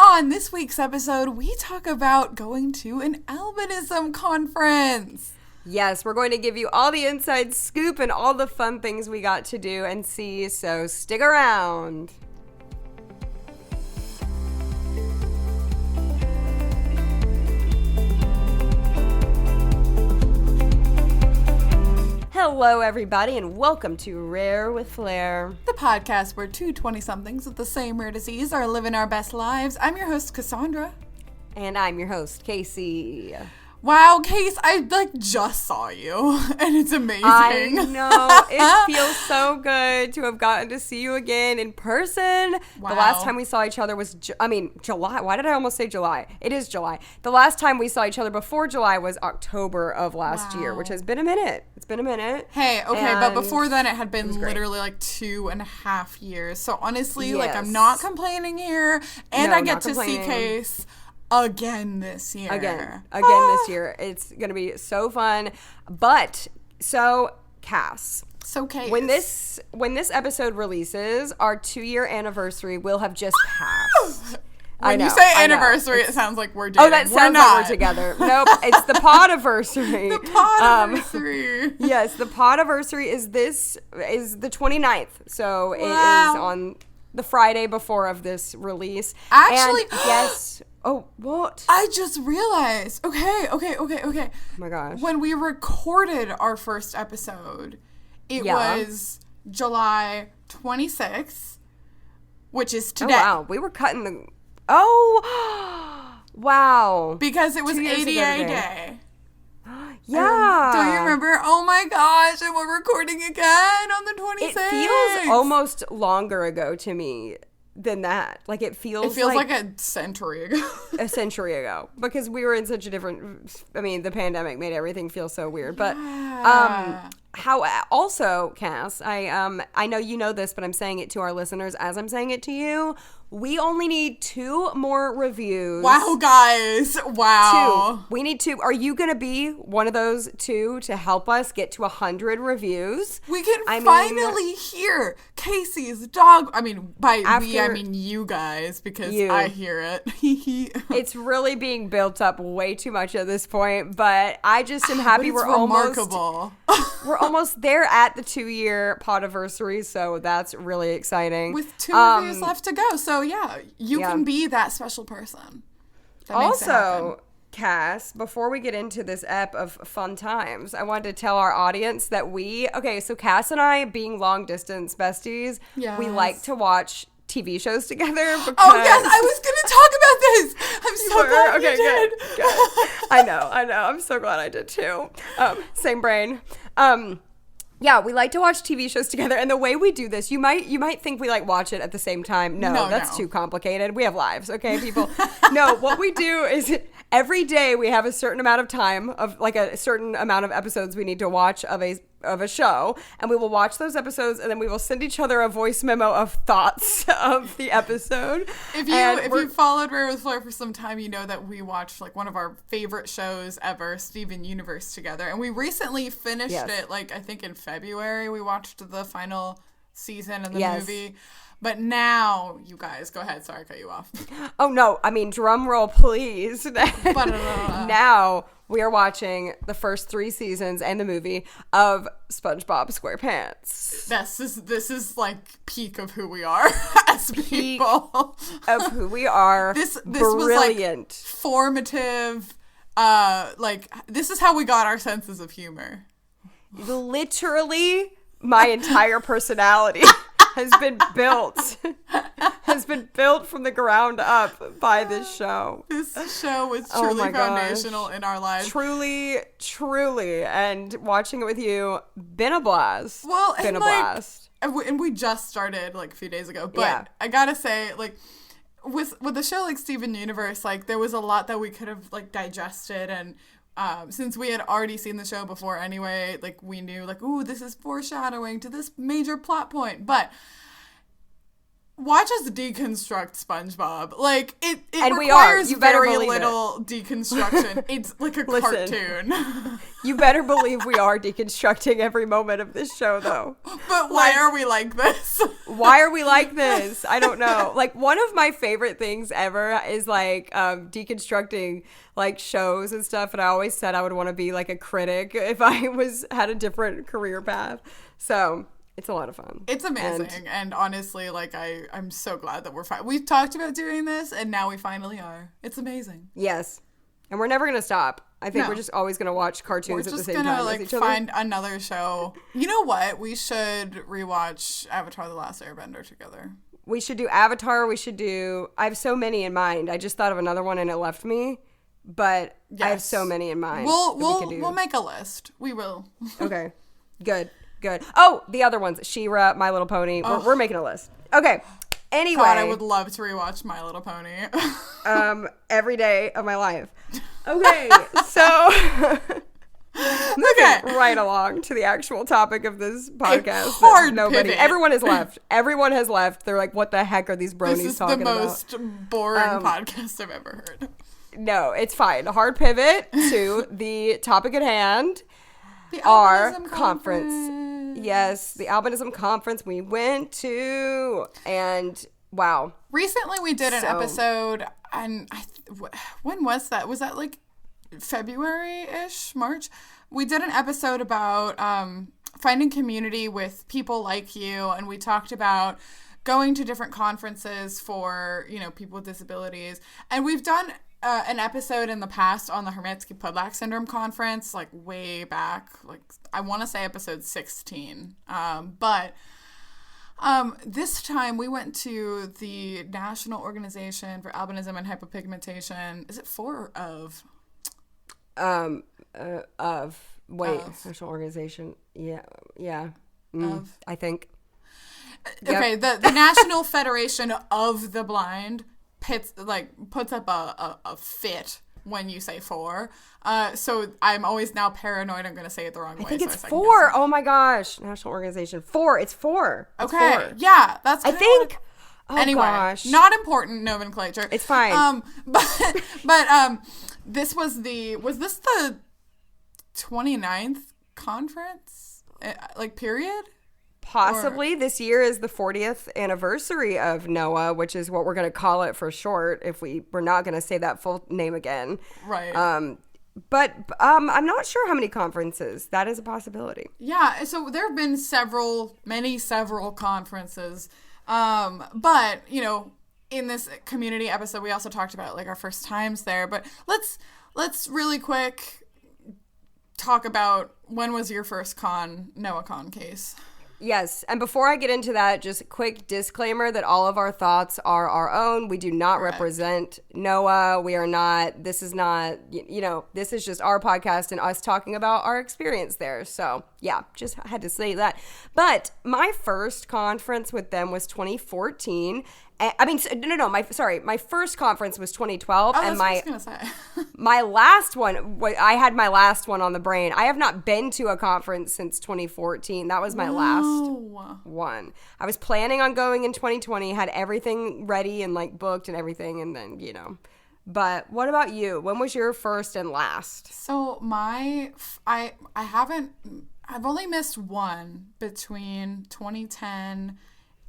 On this week's episode, we talk about going to an albinism conference. Yes, we're going to give you all the inside scoop and all the fun things we got to do and see, so stick around. Hello, everybody, and welcome to Rare with Flair, the podcast where two 20-somethings with the same rare disease are living our best lives. I'm your host, Cassandra. And I'm your host, Casey. Wow, Case, I just saw you, and it's amazing. I know. It feels so good to have gotten to see you again in person. Wow. The last time we saw each other was, July. Why did I almost say July? It is July. The last time we saw each other before July was October of last year, which has been a minute. It's been a minute. Hey, okay, but before then it had been literally 2.5 years. So honestly, yes. I'm not complaining here, and I get to see Case again this year. Again this year. It's going to be so fun. But, so, Cass. So, Case. When this episode releases, our 2-year anniversary will have just passed. When you say anniversary, it sounds like we're dating. Oh, that sounds like we're together. Nope, it's the podiversary. The podiversary. Yes, the podiversary is the 29th. So It is on the Friday before of this release. Actually, and yes. Oh, what? I just realized. Okay. Oh my gosh. When we recorded our first episode, it was July 26th, which is today. Oh, wow. We were cutting the... Oh, wow. Because it was ADA Day. Yeah. Do you remember? Oh my gosh, and we're recording again on the 26th. It feels almost longer ago to me than that. It feels like a century ago. A century ago. Because we were in such a different... the pandemic made everything feel so weird. But, also, Cass, I know you know this, but I'm saying it to our listeners as I'm saying it to you. We only need 2 more reviews. Wow, guys. Wow. 2. We need 2. Are you going to be one of those 2 to help us get to 100 reviews? We can finally hear Casey's dog. I mean, we, I mean you guys, because I hear it. It's really being built up way too much at this point, but I just am happy we're remarkable. We're almost there at the 2-year podiversary, so that's really exciting. With 2 reviews left to go, so you can be that special person. Also, Cass, before we get into this ep of fun times, I wanted to tell our audience that so Cass and I, being long distance besties, we like to watch TV shows together. Because oh yes, I was going to talk about this. I'm so glad you did. Good. I know. I'm so glad I did too. Same brain. Yeah, we like to watch TV shows together, and the way we do this, you might think we watch it at the same time. No, that's too complicated. We have lives, okay, people? No, what we do is every day we have a certain amount of time of a certain amount of episodes we need to watch of a show, and we will watch those episodes, and then we will send each other a voice memo of thoughts of the episode. If you followed Rare with Flair for some time, you know that we watched one of our favorite shows ever, Steven Universe, together, and we recently finished it. I think in February we watched the final season of the movie. But now, you guys, go ahead. Sorry, I cut you off. Oh, no. Drum roll, please. Now, we are watching the first 3 seasons and the movie of SpongeBob SquarePants. This is peak of who we are as people. Of who we are. This brilliant. Was formative. This is how we got our senses of humor. Literally, my entire personality has been built from the ground up by this show. This show was truly foundational in our lives. Truly. And watching it with you, been a blast. Well, been a blast. And we just started a few days ago. But I gotta say, with a show like Steven Universe, there was a lot that we could have digested, and since we had already seen the show before anyway, we knew ooh, this is foreshadowing to this major plot point. But watch us deconstruct SpongeBob. Like, it and requires very little deconstruction. It's like a cartoon. You better believe we are deconstructing every moment of this show, though. But why are we like this? Why are we like this? I don't know. Like, one of my favorite things ever is, like, deconstructing, like, shows and stuff. And I always said I would want to be, like, a critic if I had a different career path. So... it's a lot of fun. It's amazing. And honestly, like, I'm so glad that we've talked about doing this, and now we finally are. It's amazing. Yes. And we're never going to stop. I think we're just always going to watch cartoons at the same time as each other. We're just going to, like, find another show. You know what? We should rewatch Avatar: The Last Airbender together. We should do Avatar. I have so many in mind. I just thought of another one and it left me. But yes. I have so many in mind. We'll make a list. We will. Okay. Good. Oh, the other ones. She-Ra, My Little Pony. We're making a list. Okay. Anyway. God, I would love to rewatch My Little Pony. Every day of my life. Okay. So moving right along to the actual topic of this podcast. Everyone has left. Everyone has left. They're like, what the heck are these bronies talking about? This is the most boring podcast I've ever heard. No, it's fine. Hard pivot to the topic at hand. Our conference. Yes, the Albinism conference we went to. And wow. Recently we did an episode, and when was that? Was that like February-ish, March? We did an episode about finding community with people like you, and we talked about going to different conferences for, people with disabilities. And we've done an episode in the past on the Hermansky-Pudlak syndrome conference, like way back, like I want to say episode 16. But this time we went to the National Organization for Albinism and Hypopigmentation. Is it for or of? National Organization. Yeah. I think. Okay, the National Federation of the Blind puts up a fit when you say for. So I'm always now paranoid I'm going to say it the wrong way. I think it's for. Oh my gosh. National Organization. It's for. Okay. For. Yeah, that's I think. Anyway, gosh. Not important nomenclature. It's fine. But this was this the 29th conference? Period? Possibly. This year is the 40th anniversary of NOAA, which is what we're going to call it for short if we're not going to say that full name again. Right. But I'm not sure how many conferences. That is a possibility. Yeah. So there have been several conferences. But, in this community episode, we also talked about our first times there. But let's really quick talk about when was your first NOAA con case. Yes, and before I get into that, just a quick disclaimer that all of our thoughts are our own. We do not represent NOAA. We are not, this is not, this is just our podcast and us talking about our experience there. So, yeah, just had to say that. But my first conference with them was 2014. My first conference was 2012, and what I was gonna say. my last one, I had my last one on the brain. I have not been to a conference since 2014. That was my last one. I was planning on going in 2020, had everything ready and booked and everything, and then But what about you? When was your first and last? So I've only missed one between 2010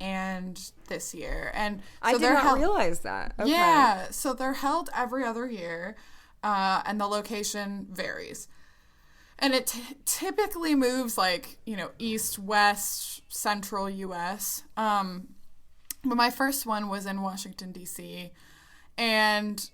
and this year. And so I did not realize that. Okay. Yeah, so they're held every other year, and the location varies. And it typically moves east, west, central U.S. But my first one was in Washington, D.C., and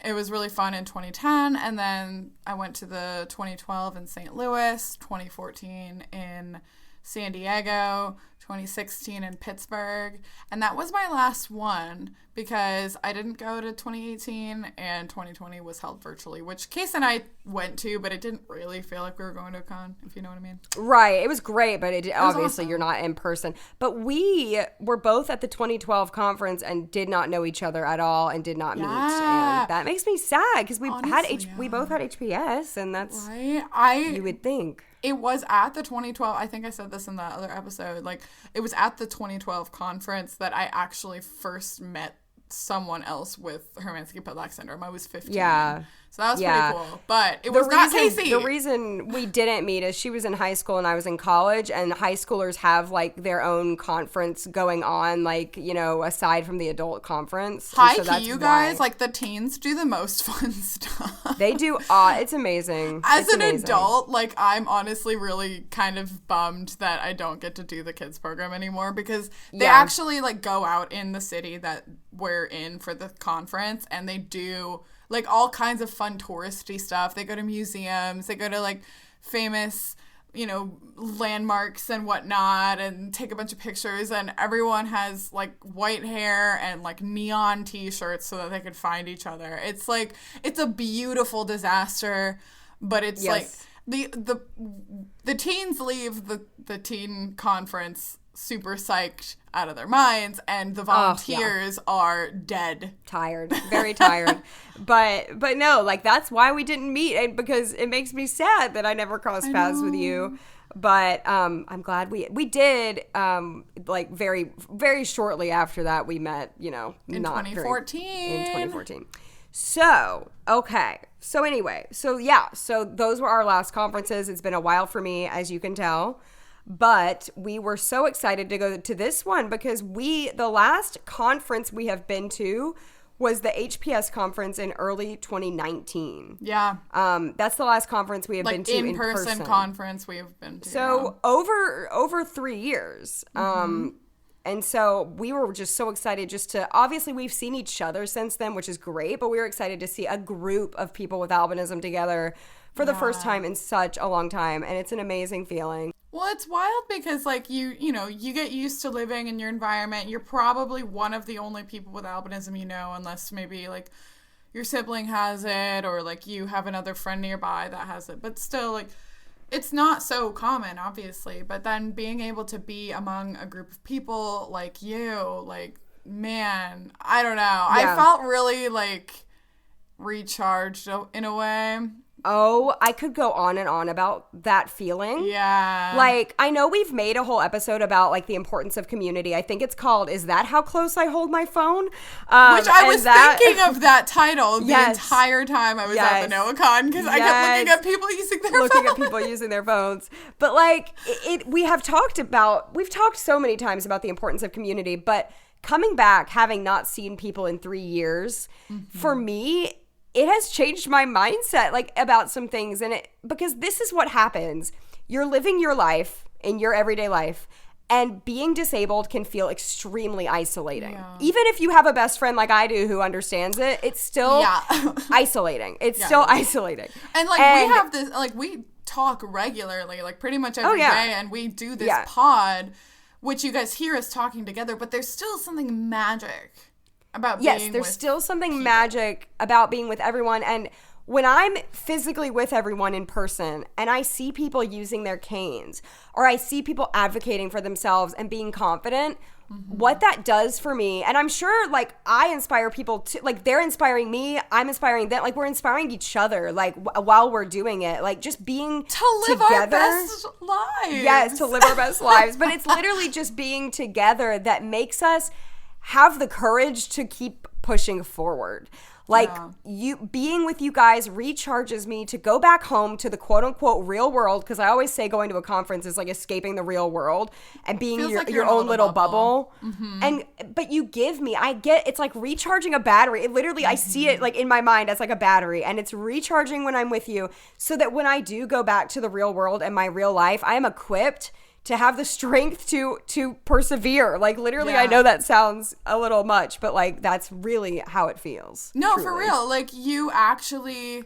it was really fun in 2010, and then I went to the 2012 in St. Louis, 2014 in San Diego, 2016 in Pittsburgh, and that was my last one because I didn't go to 2018 and 2020 was held virtually, which Case and I went to, but it didn't really feel like we were going to a con, if you know what I mean. Right. It was great, but obviously awesome. You're not in person. But we were both at the 2012 conference and did not know each other at all and did not meet. And that makes me sad because we both had HPS, and that's right. You would think. it was at the 2012, I think I said this in that other episode, like, it was at the 2012 conference that I actually first met someone else with Hermansky-Pudlak syndrome. I was 15. Yeah. So that was pretty cool. But it was not Casey. The reason we didn't meet is she was in high school and I was in college, and high schoolers have, like, their own conference going on, like, you know, aside from the adult conference. High-key, you guys, like, the teens do the most fun stuff. They do. It's amazing. As an adult, like, I'm honestly really kind of bummed that I don't get to do the kids program anymore, because they actually, like, go out in the city that we're in for the conference, and they do, like, all kinds of fun touristy stuff. They go to museums. They go to, like, famous, you know, landmarks and whatnot, and take a bunch of pictures. And everyone has, like, white hair and, like, neon T-shirts so that they could find each other. It's, like, it's a beautiful disaster, but it's, like, the teens leave the teen conference super psyched out of their minds, and the volunteers are dead, tired, very tired. but no, like, that's why we didn't meet, and because it makes me sad that I never crossed paths with you. But I'm glad we did. Like, very, very shortly after that, we met, you know, in 2014. So, okay. So anyway, so those were our last conferences. It's been a while for me, as you can tell. But we were so excited to go to this one because the last conference we have been to was the HPS conference in early 2019. Yeah. That's the last conference we have been to in person. In-person conference we have been to. So over 3 years. And so we were just so excited just to, obviously we've seen each other since then, which is great, but we were excited to see a group of people with albinism together for the first time in such a long time. And it's an amazing feeling. Well, it's wild because, like, you know, you get used to living in your environment. You're probably one of the only people with albinism you know, unless maybe, like, your sibling has it or, like, you have another friend nearby that has it. But still, like, it's not so common, obviously. But then being able to be among a group of people like you, like, man, I don't know. Yeah. I felt really, like, recharged in a way. Oh, I could go on and on about that feeling. Yeah. Like, I know we've made a whole episode about, like, the importance of community. I think it's called, Is That How Close I Hold My Phone? Which I was thinking of that title the entire time I was at the NOAACon, because I kept looking at people using their phones. Looking at people using their phones. But, like, we've talked so many times about the importance of community, but coming back, having not seen people in 3 years, for me, it has changed my mindset, like, about some things. And because this is what happens. You're living your life in your everyday life, and being disabled can feel extremely isolating. Yeah. Even if you have a best friend like I do who understands it, it's still isolating. It's still isolating. And, like, we have this, like, we talk regularly, like, pretty much every day, and we do this pod, which you guys hear us talking together, but there's still something magic about being there's still something magic about being with everyone. And when I'm physically with everyone in person and I see people using their canes, or I see people advocating for themselves and being confident, what that does for me, and I'm sure, like, I inspire people to, like, they're inspiring me, I'm inspiring them, like, we're inspiring each other, like, while we're doing it, like, just being to live together. Our best lives. Yes, to live our best lives. But it's literally just being together that makes us have the courage to keep pushing forward. Like, you being with you guys recharges me to go back home to the quote unquote real world, because I always say going to a conference is like escaping the real world and being your own little bubble. But it's like recharging a battery. It literally, I see it, like, in my mind as like a battery, and it's recharging when I'm with you, so that when I do go back to the real world and my real life, I am equipped to have the strength to persevere. Like, literally, I know that sounds a little much, but, like, that's really how it feels. No, truly. For real. Like, you actually,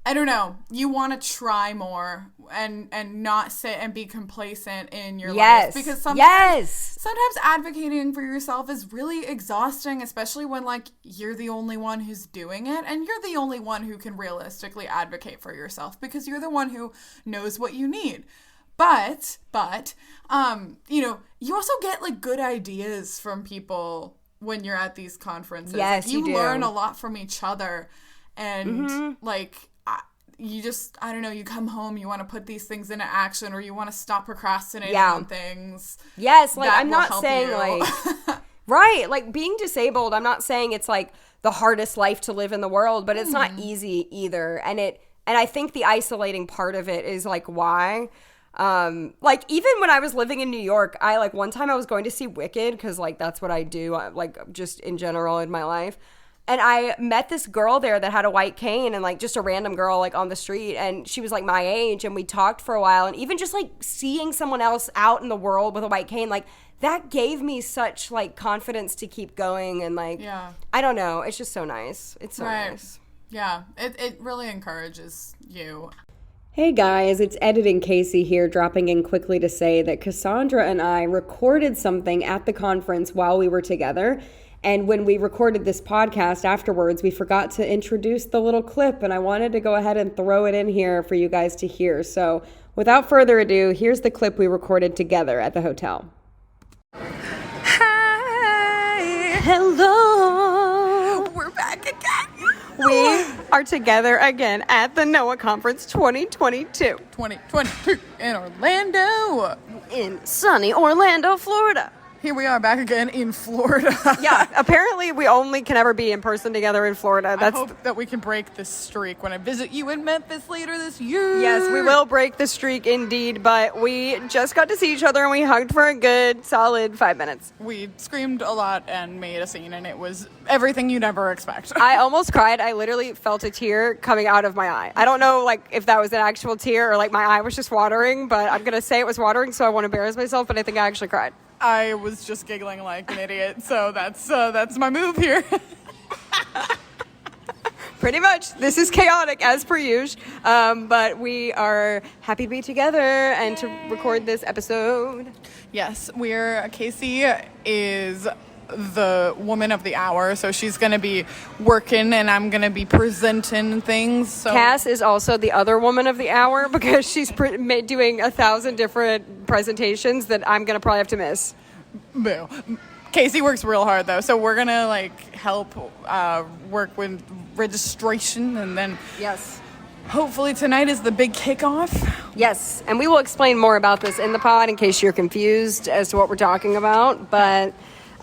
I don't know, you want to try more and not sit and be complacent in your life. Because sometimes advocating for yourself is really exhausting, especially when, like, you're the only one who's doing it, and you're the only one who can realistically advocate for yourself, because you're the one who knows what you need. But, you know, you also get, like, good ideas from people when you're at these conferences. Yes, like, you learn a lot from each other. And, like, you just, I don't know, you come home, you want to put these things into action, or you want to stop procrastinating on things. Yes, like I'm not saying like right, like being disabled, I'm not saying it's like the hardest life to live in the world, but it's not easy either. And I think the isolating part of it is like why. Like even when I was living in New York, I like one time I was going to see Wicked because like that's what I do, like just in general in my life. And I met this girl there that had a white cane, and like just a random girl like on the street, and she was like my age, and we talked for a while. And even just like seeing someone else out in the world with a white cane, like that gave me such like confidence to keep going. And like, I don't know, it's just so nice. It's so nice. Yeah, it really encourages you. Hey guys, it's Editing Casey here, dropping in quickly to say that Cassandra and I recorded something at the conference while we were together. And when we recorded this podcast afterwards, we forgot to introduce the little clip, and I wanted to go ahead and throw it in here for you guys to hear. So without further ado, here's the clip we recorded together at the hotel. Hi. Hello. We're back again. We are together again at the NOAA Conference 2022. 2022 in Orlando. In sunny Orlando, Florida. Here we are back again in Florida. Yeah, apparently we only can ever be in person together in Florida. I hope that we can break this streak when I visit you in Memphis later this year. Yes, we will break the streak indeed, but we just got to see each other and we hugged for a good solid 5 minutes. We screamed a lot and made a scene, and it was everything you'd ever expect. I almost cried. I literally felt a tear coming out of my eye. I don't know like if that was an actual tear or like my eye was just watering, but I'm going to say it was watering, so I won't embarrass myself, but I think I actually cried. I was just giggling like an idiot, so that's my move here. Pretty much. This is chaotic as per usual, but we are happy to be together and to record this episode. Yes, Casey is the woman of the hour, so she's going to be working and I'm going to be presenting things. So Cass is also the other woman of the hour because she's doing 1,000 different presentations that I'm going to probably have to miss. Boo. Casey works real hard though, so we're going to like help work with registration, and then hopefully tonight is the big kickoff. Yes, and we will explain more about this in the pod in case you're confused as to what we're talking about, but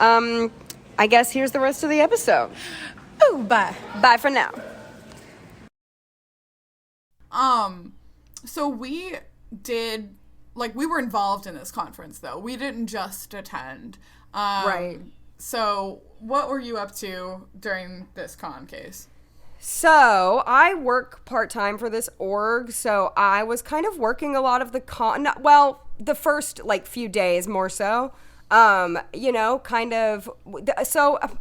I guess here's the rest of the episode. Oh, bye. Bye for now. So we did, like, we were involved in this conference, though. We didn't just attend. Right. So what were you up to during this con case? So I work part-time for this org, so I was kind of working a lot of the the first, like, few days more so. So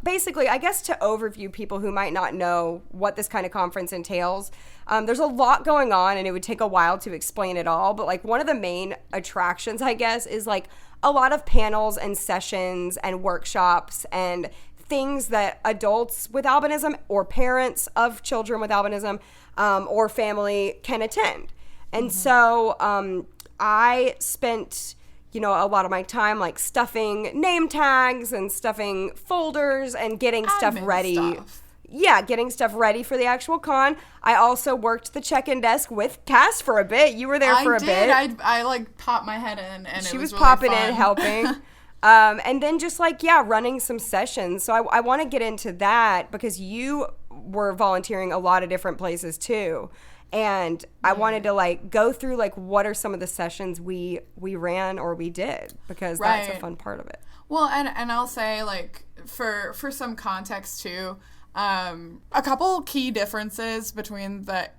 basically, I guess to overview people who might not know what this kind of conference entails, there's a lot going on and it would take a while to explain it all. But like one of the main attractions, I guess, is like a lot of panels and sessions and workshops and things that adults with albinism or parents of children with albinism or family can attend. And so I spent a lot of my time like stuffing name tags and stuffing folders and getting stuff ready. Yeah, getting stuff ready for the actual con. I also worked the check-in desk with Cass for a bit. You were there for a bit. I like popped my head in, and she it was was really popping fun. in, helping. And then just like, running some sessions. So I want to get into that because you were volunteering a lot of different places too. And I wanted to like go through like what are some of the sessions we ran or we did, because that's a fun part of it. Well, and I'll say like for some context too, a couple key differences between the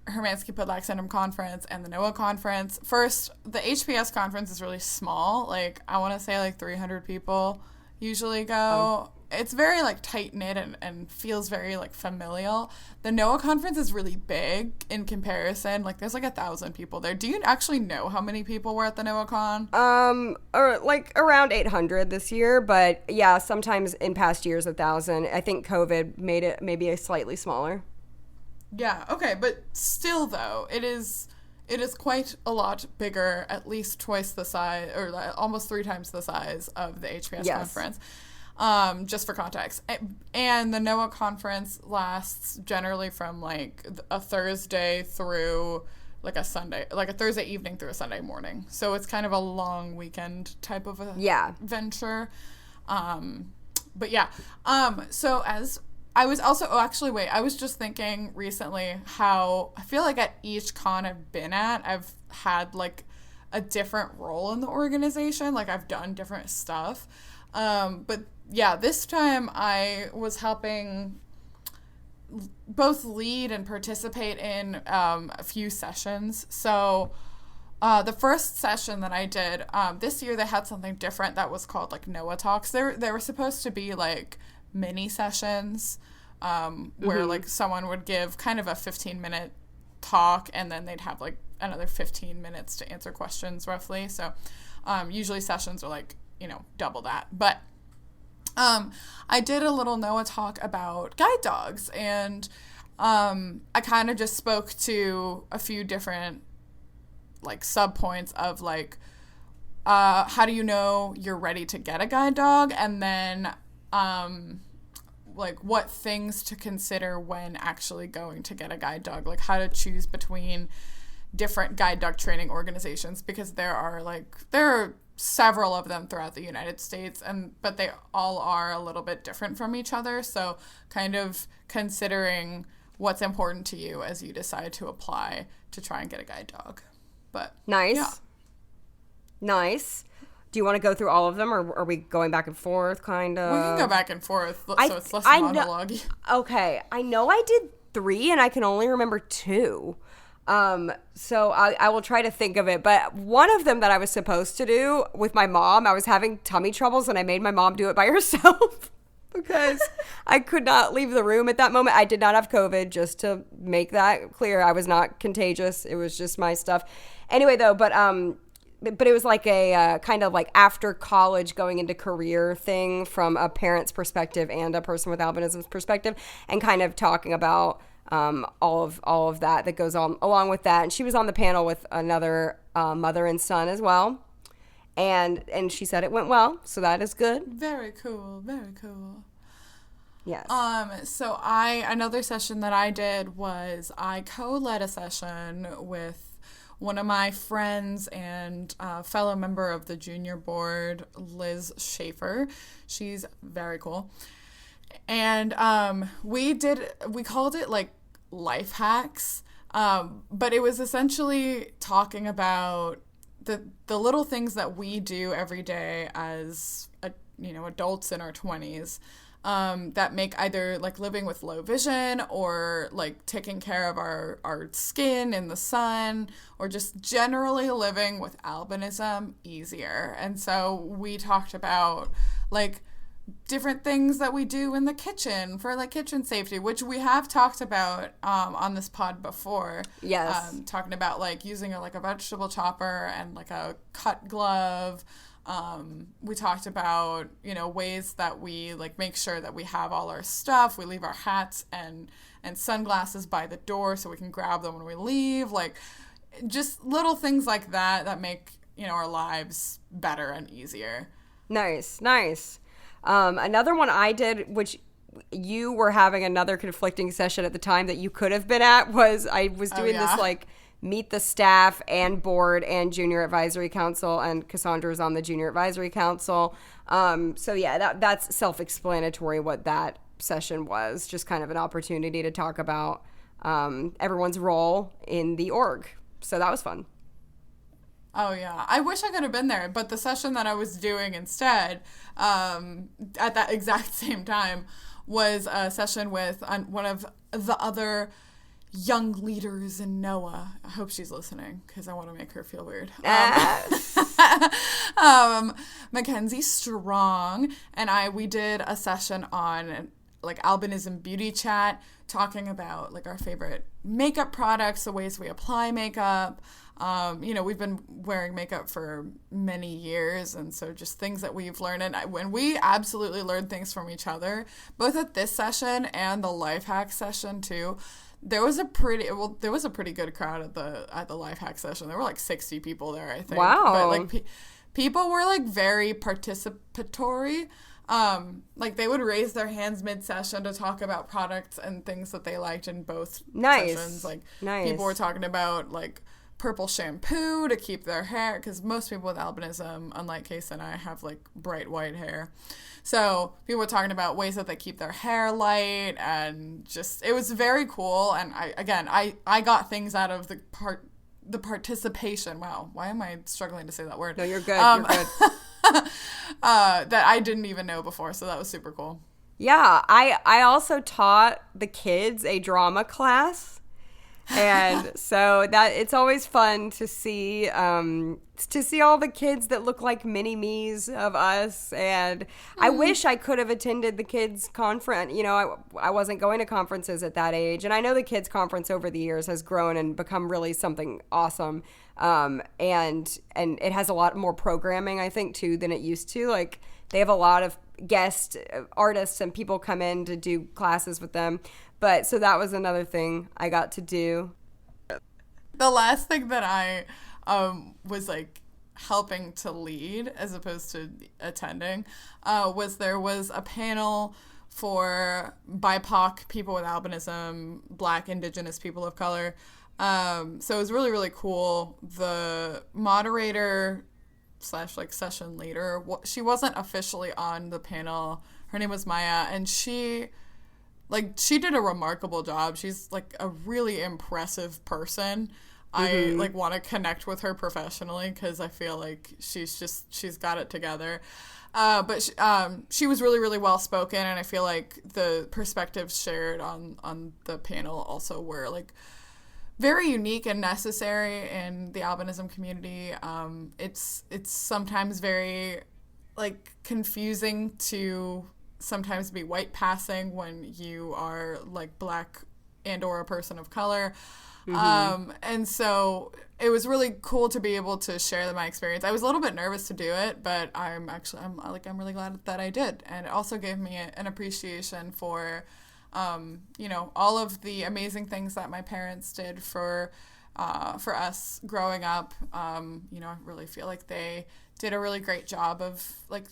Hermansky-Pudlak Syndrome Conference and the NOAA Conference. First, the HPS conference is really small. Like I want to say like 300 people usually go. It's very like tight knit and feels very like familial. The NOAA conference is really big in comparison. Like there's like 1,000 people there. Do you actually know how many people were at the NOAA con? Or like around 800 this year, but yeah, sometimes in past years 1,000. I think COVID made it maybe a slightly smaller. Yeah. Okay, but still though, it is quite a lot bigger, at least twice the size or almost 3 times the size of the HPS conference. just for context. And the NOAA conference lasts generally from like a Thursday through like a Sunday, like a Thursday evening through a Sunday morning. So it's kind of a long weekend type of a venture. But yeah. So as I was also, I was just thinking recently how I feel like at each con I've been at, I've had like a different role in the organization. Like I've done different stuff. But yeah, this time I was helping both lead and participate in a few sessions. So the first session that I did, this year they had something different that was called like NOAA Talks. They were supposed to be like mini sessions where like someone would give kind of a 15-minute talk and then they'd have like another 15 minutes to answer questions roughly. So usually sessions are like, double that. But I did a little NOAA talk about guide dogs, and I kind of just spoke to a few different like sub points of like how do you know you're ready to get a guide dog, and then like what things to consider when actually going to get a guide dog, like how to choose between different guide dog training organizations, because there are several of them throughout the United States, but they all are a little bit different from each other. So kind of considering what's important to you as you decide to apply to try and get a guide dog. But nice. Yeah. Nice. Do you want to go through all of them, or are we going back and forth kind of? We can go back and forth, so it's less monologue. Okay. I know I did 3 and I can only remember 2. So I will try to think of it. But one of them that I was supposed to do with my mom, I was having tummy troubles and I made my mom do it by herself because I could not leave the room at that moment. I did not have COVID, just to make that clear. I was not contagious. It was just my stuff. Anyway, though, but it was like a kind of like after college going into career thing from a parent's perspective and a person with albinism's perspective, and kind of talking about all of that goes on along with that. And she was on the panel with another mother and son as well, and she said it went well, so that is good. Very cool. Yes. So another session that I did was I co-led a session with one of my friends and fellow member of the junior board, Liz Schaefer. She's very cool. And we called it like life hacks, but it was essentially talking about the little things that we do every day as adults in our 20s that make either like living with low vision or like taking care of our skin in the sun or just generally living with albinism easier. And so we talked about like different things that we do in the kitchen for like kitchen safety, which we have talked about on this pod before. Yes. Talking about like using a vegetable chopper and like a cut glove. We talked about, ways that we like make sure that we have all our stuff. We leave our hats and sunglasses by the door so we can grab them when we leave. Like just little things like that make, our lives better and easier. Nice. Another one I did, which you were having another conflicting session at the time that you could have been at, was I was doing this like meet the staff and board and junior advisory council, and Cassandra's on the junior advisory council. So yeah, that's self-explanatory what that session was, just kind of an opportunity to talk about everyone's role in the org. So that was fun. Oh, yeah. I wish I could have been there, but the session that I was doing instead at that exact same time was a session with one of the other young leaders in NOAA. I hope she's listening because I want to make her feel weird. Mackenzie Strong and we did a session on like albinism beauty chat, talking about like our favorite makeup products, the ways we apply makeup. We've been wearing makeup for many years, and so just things that we've learned. And when we absolutely learned things from each other, both at this session and the life hack session too. There was a pretty good crowd at the life hack session. There were like 60 people there, I think. Wow. But like people were like very participatory. like they would raise their hands mid-session to talk about products and things that they liked in both sessions. Like people were talking about like purple shampoo to keep their hair, because most people with albinism, unlike Case and I, have like bright white hair. So people were talking about ways that they keep their hair light, and just, it was very cool. And I got things out of the participation. Wow, why am I struggling to say that word? No, you're good. You're good. That I didn't even know before, so that was super cool. Yeah, I also taught the kids a drama class. And so that it's always fun to see all the kids that look like mini me's of us. And I wish I could have attended the kids conference. You know, I wasn't going to conferences at that age. And I know the kids conference over the years has grown and become really something awesome. And it has a lot more programming, I think, too, than it used to. Like, they have a lot of guest artists and people come in to do classes with them. But so that was another thing I got to do. The last thing that I was like helping to lead as opposed to attending was there was a panel for BIPOC people with albinism, Black, Indigenous people of color. So it was really, really cool. The moderator / like session leader, she wasn't officially on the panel. Her name was Maya, and she did a remarkable job. She's like a really impressive person. I like want to connect with her professionally because I feel like she's got it together. But she was really, really well spoken, and I feel like the perspectives shared on the panel also were like very unique and necessary in the albinism community. It's sometimes very like confusing to sometimes be white passing when you are like Black and or a person of color. And so it was really cool to be able to share my experience. I was a little bit nervous to do it, but I'm really glad that I did. And it also gave me an appreciation for, all of the amazing things that my parents did for us growing up. I really feel like they did a really great job of like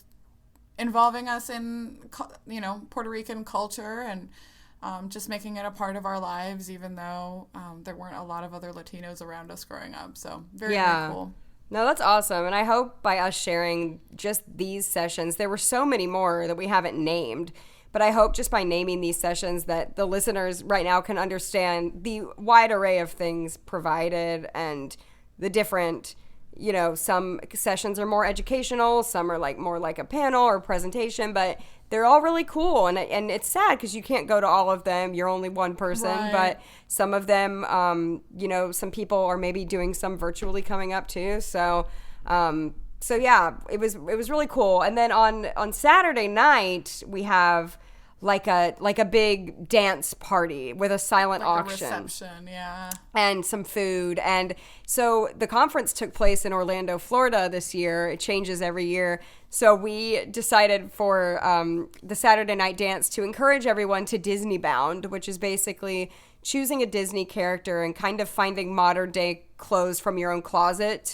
involving us in, Puerto Rican culture and just making it a part of our lives, even though there weren't a lot of other Latinos around us growing up. So very cool. No, that's awesome. And I hope by us sharing just these sessions, there were so many more that we haven't named, but I hope just by naming these sessions that the listeners right now can understand the wide array of things provided and the different, some sessions are more educational, some are like more like a panel or presentation, but they're all really cool. And it's sad because you can't go to all of them. You're only one person, right. But some of them, some people are maybe doing some virtually coming up too. So yeah, it was really cool. And then on Saturday night, we have like a big dance party with a silent auction. A reception, yeah. And some food. And so the conference took place in Orlando, Florida this year. It changes every year. So we decided for the Saturday night dance to encourage everyone to Disney Bound, which is basically choosing a Disney character and kind of finding modern day clothes from your own closet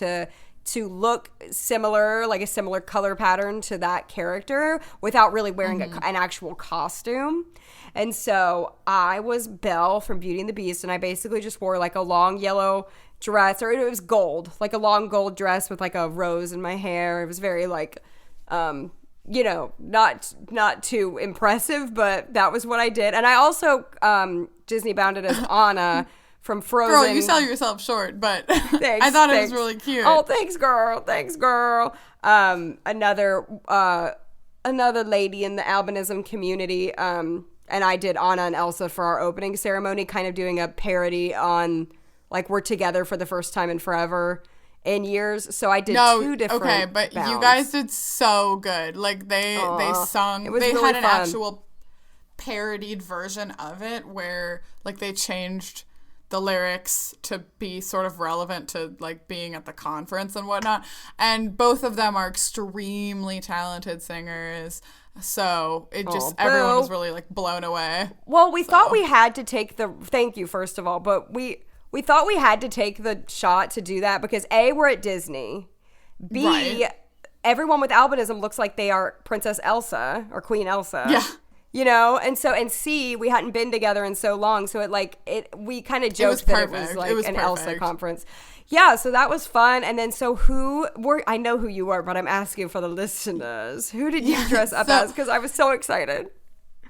to look similar, like a similar color pattern to that character without really wearing an actual costume. And so I was Belle from Beauty and the Beast, and I basically just wore like a long yellow dress, or it was gold, like a long gold dress with like a rose in my hair. It was very like, not too impressive, but that was what I did. And I also Disney bounded as Anna from Frozen. Girl, you sell yourself short, but thanks, I thought it was really cute. Oh, thanks, girl. Another lady in the albinism community, and I did Anna and Elsa for our opening ceremony, kind of doing a parody on, like, we're together for the first time in forever in years. So I did two different okay, but bounds. You guys did so good. Like, they sung. They really had an fun. actual parodied version of it where, like, they changed the lyrics to be sort of relevant to like being at the conference and whatnot. And both of them are extremely talented singers. So it just, everyone was really like blown away. Well, we thought we had to take thank you, first of all, but we thought we had to take the shot to do that because A, we're at Disney. B, right. everyone with albinism looks like they are Princess Elsa or Queen Elsa. Yeah. You know, and C, we hadn't been together in so long, so we kind of joked that it was like an Elsa conference. Yeah, so that was fun. And then I know who you were, but I'm asking for the listeners. Who did you dress up as? Because I was so excited.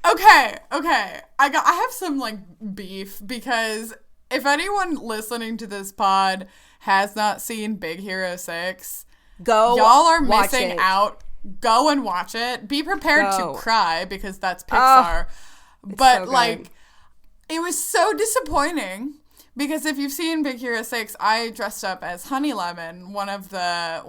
Okay. I have some like beef, because if anyone listening to this pod has not seen Big Hero 6, y'all are missing out. Go and watch it. Be prepared to cry, because that's Pixar. But so it was so disappointing, because if you've seen Big Hero 6, I dressed up as Honey Lemon, one of the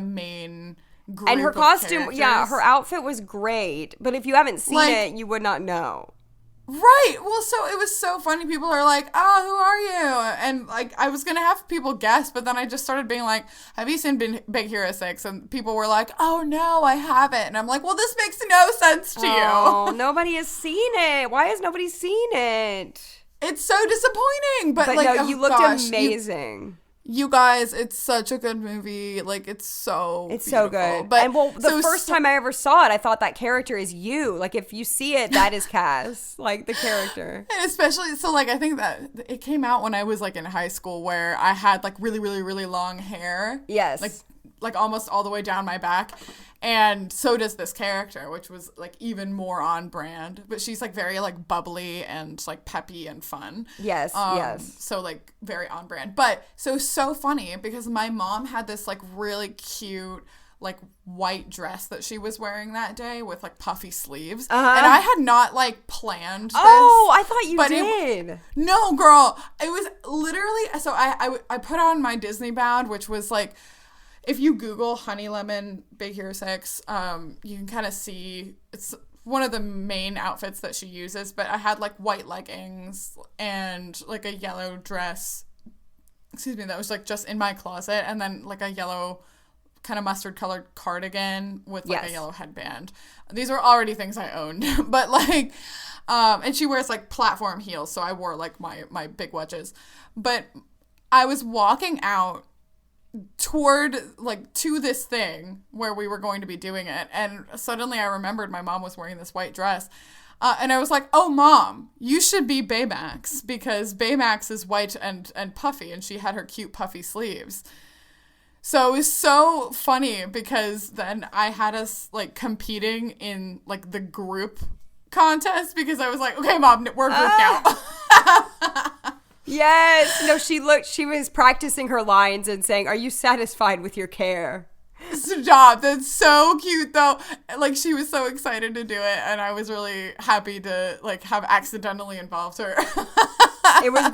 main group and her of costume, characters. her outfit was great, but if you haven't seen it, you would not know. Right. Well, so it was so funny. People are like, "Oh, who are you?" And like, I was gonna have people guess, but then I just started being like, "Have you seen Big Hero 6?" And people were like, "Oh no, I haven't." And I'm like, "Well, this makes no sense to you." Oh, nobody has seen it. Why has nobody seen it? It's so disappointing. But like, no, you looked amazing. You guys, it's such a good movie. Like, it's so good. But the first time I ever saw it, I thought that character is you. Like, if you see it, that is Cass, like the character. And especially, so like, I think that it came out when I was like in high school, where I had like really, really, really long hair. Yes. Like almost all the way down my back. And so does this character, which was like even more on brand. But she's like very like bubbly and like peppy and fun. Yes, yes. So like very on brand. But so funny, because my mom had this like really cute like white dress that she was wearing that day with like puffy sleeves. And I had not like planned this. Oh, I thought you did. No, girl. It was literally, so I put on my Disney Bound, which was like, if you Google Honey Lemon Big Hero 6, you can kind of see it's one of the main outfits that she uses. But I had like white leggings and like a yellow dress, that was like just in my closet, and then like a yellow kind of mustard colored cardigan with like a yellow headband. These were already things I owned, but like, and she wears like platform heels, so I wore like my big wedges. But I was walking out to this thing where we were going to be doing it, and suddenly I remembered my mom was wearing this white dress, and I was like, "Oh, Mom, you should be Baymax, because Baymax is white and puffy," and she had her cute puffy sleeves. So it was so funny, because then I had us like competing in like the group contest, because I was like, "Okay, Mom, we're good now." Yes. No, she was practicing her lines and saying, "Are you satisfied with your care?" Stop. That's so cute, though. Like, she was so excited to do it, and I was really happy to like have accidentally involved her. It was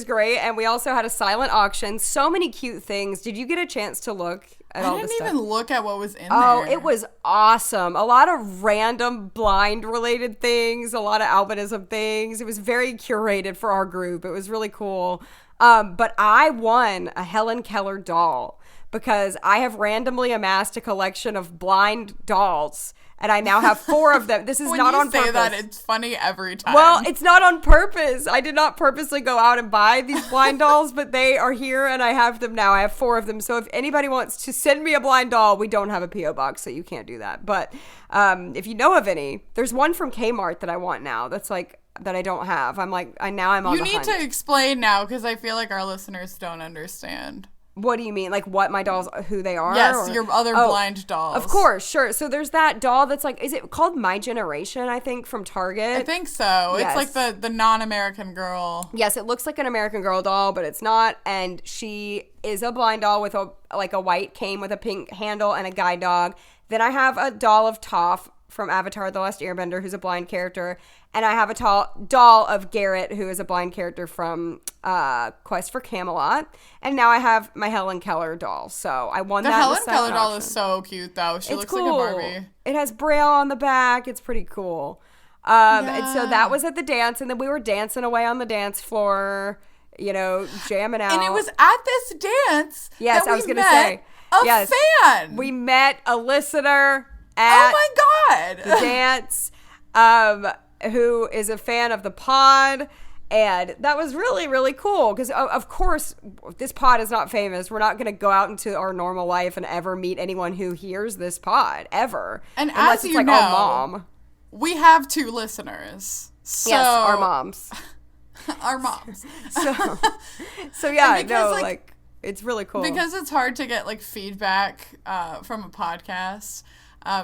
great. And we also had a silent auction. So many cute things. Did you get a chance to look at all this stuff? I didn't even look at what was in there. Oh, it was awesome. A lot of random blind related things, a lot of albinism things. It was very curated for our group. It was really cool. But I won a Helen Keller doll, because I have randomly amassed a collection of blind dolls, and I now have 4 of them. This is not on purpose. When you say that, it's funny every time. Well, it's not on purpose. I did not purposely go out and buy these blind dolls, but they are here, and I have them now. I have 4 of them. So if anybody wants to send me a blind doll, we don't have a P.O. box, so you can't do that. But if you know of any, there's one from Kmart that I want now. That's like, that I don't have. I'm on the hunt. You need to explain now, because I feel like our listeners don't understand. What do you mean? Like what my dolls, who they are? Yes, your other blind dolls. Of course, sure. So there's that doll that's like, is it called My Generation, I think, from Target? I think so. Yes. It's like the non-American Girl. Yes, it looks like an American Girl doll, but it's not. And she is a blind doll with a white cane with a pink handle and a guide dog. Then I have a doll of Toph from Avatar: The Last Airbender, who's a blind character. And I have a doll of Garrett, who is a blind character from Quest for Camelot. And now I have my Helen Keller doll. So I won that. The Helen Keller doll is so cute, though. She looks like a Barbie. It has Braille on the back. It's pretty cool. And so that was at the dance. And then we were dancing away on the dance floor, jamming out. And it was at this dance. Yes, I was going to say. A fan. We met a listener at the dance. Who is a fan of the pod, And that was really, really cool because, of course, this pod is not famous. We're not going to go out into our normal life and ever meet anyone who hears this pod, ever. And unless as it's you like know, our mom. We have 2 listeners. So, yes, our moms. Our moms. So yeah, because, no, like, it's really cool. Because it's hard to get, like, feedback from a podcast.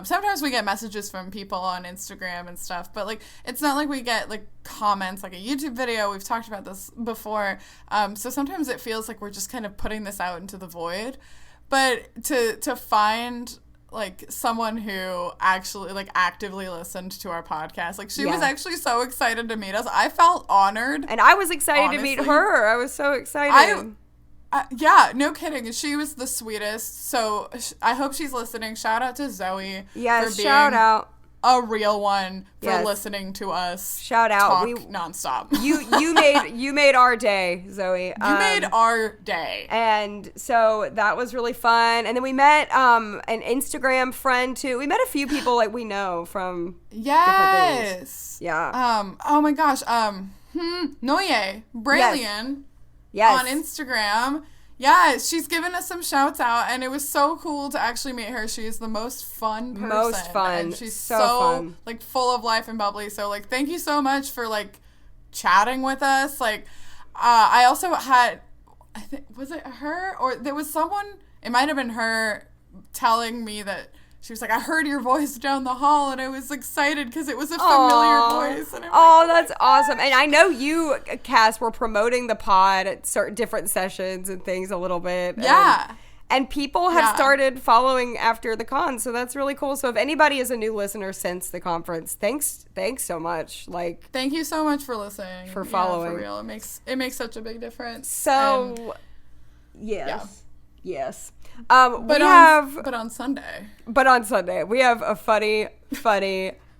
Sometimes we get messages from people on Instagram and stuff, but, like, it's not like we get, like, comments like a YouTube video. We've talked about this before. So sometimes it feels like we're just kind of putting this out into the void. But to find, like, someone who actually, like, actively listened to our podcast, like, she was actually so excited to meet us. I felt honored. And I was excited to meet her. I was so excited. Yeah, no kidding. She was the sweetest. So I hope she's listening. Shout out to Zoe. Yes, for being shout out. A real one for listening to us. Shout out. Talk nonstop. You made our day, Zoe. You made our day. And so that was really fun. And then we met an Instagram friend too. We met a few people like we know from different things. Yeah. Oh my gosh. Noye Brailian. Yes. On Instagram. Yeah, she's given us some shouts out, and it was so cool to actually meet her. She's the most fun person. Most fun. And she's so fun. Like, full of life and bubbly. So, like, thank you so much for, like, chatting with us. Like, I also had, I think, was it her? Or there was someone, it might have been her, telling me that she was like, I heard your voice down the hall, and I was excited because it was a familiar voice. And that's awesome. And I know you, Cass, were promoting the pod at certain different sessions and things a little bit. Yeah. And people have started following after the con, so that's really cool. So if anybody is a new listener since the conference, thanks so much. Like, thank you so much for listening. For following. For real. It makes such a big difference. So, yes. But on Sunday we have a funny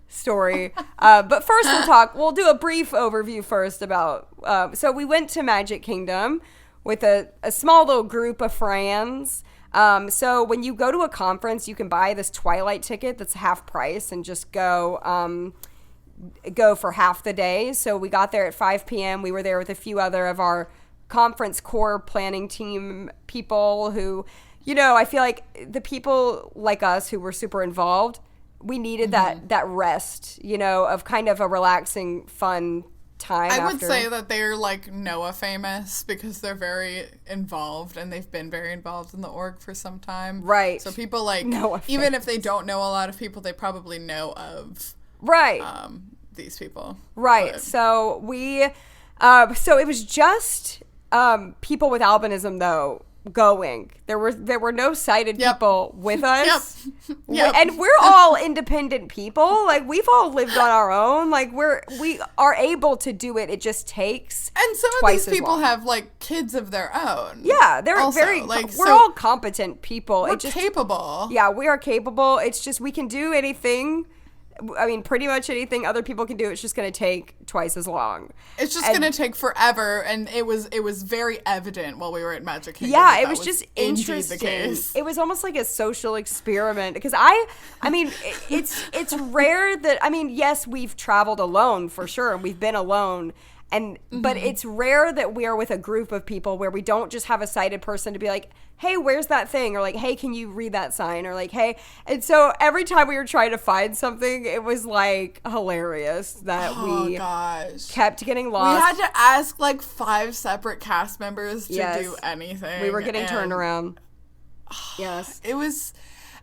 story. But first we'll do a brief overview first about, so we went to Magic Kingdom with a small little group of friends. So when you go to a conference, you can buy this Twilight ticket that's half price and just go for half the day. So we got there at 5 p.m. We were there with a few other of our conference core planning team people who, you know, I feel like the people like us who were super involved, we needed that rest, you know, of kind of a relaxing, fun time. I would say that they're like Noah famous because they're very involved and they've been very involved in the org for some time. Right. So people like, even if they don't know a lot of people, they probably know of these people. Right. But. So we, so it was just people with albinism though going. There were no sighted people with us. Yep. And we're all independent people. Like, we've all lived on our own. Like, we are able to do it. It just takes and some of these people have like kids of their own. Yeah, they're also, very like we're all competent people. We're capable. Yeah, we are capable. It's just we can do anything. I mean, pretty much anything other people can do. It's just going to take twice as long. It's just going to take forever, and it was very evident while we were at Magic Kingdom. Yeah, it was just interesting. It was almost like a social experiment because I mean, it's rare that yes, we've traveled alone for sure, and we've been alone. But it's rare that we are with a group of people where we don't just have a sighted person to be like, hey, where's that thing? Or like, hey, can you read that sign? Or like, hey. And so every time we were trying to find something, it was like hilarious that we kept getting lost. We had to ask like 5 separate cast members to do anything. We were getting turned around. Yes. It was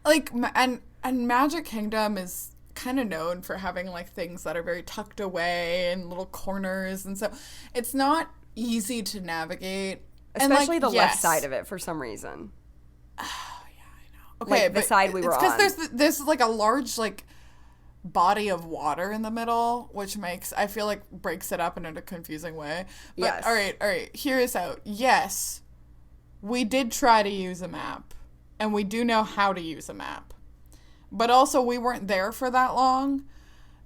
like, and Magic Kingdom is kind of known for having like things that are very tucked away in little corners, and so it's not easy to navigate, especially and, like, the left side of it for some reason. Oh yeah, I know. Okay, like, the side we were on, because there's like a large like body of water in the middle, which I feel like breaks it up in a confusing way. But yes. All right, hear us out. Yes, we did try to use a map, and we do know how to use a map. But also, we weren't there for that long.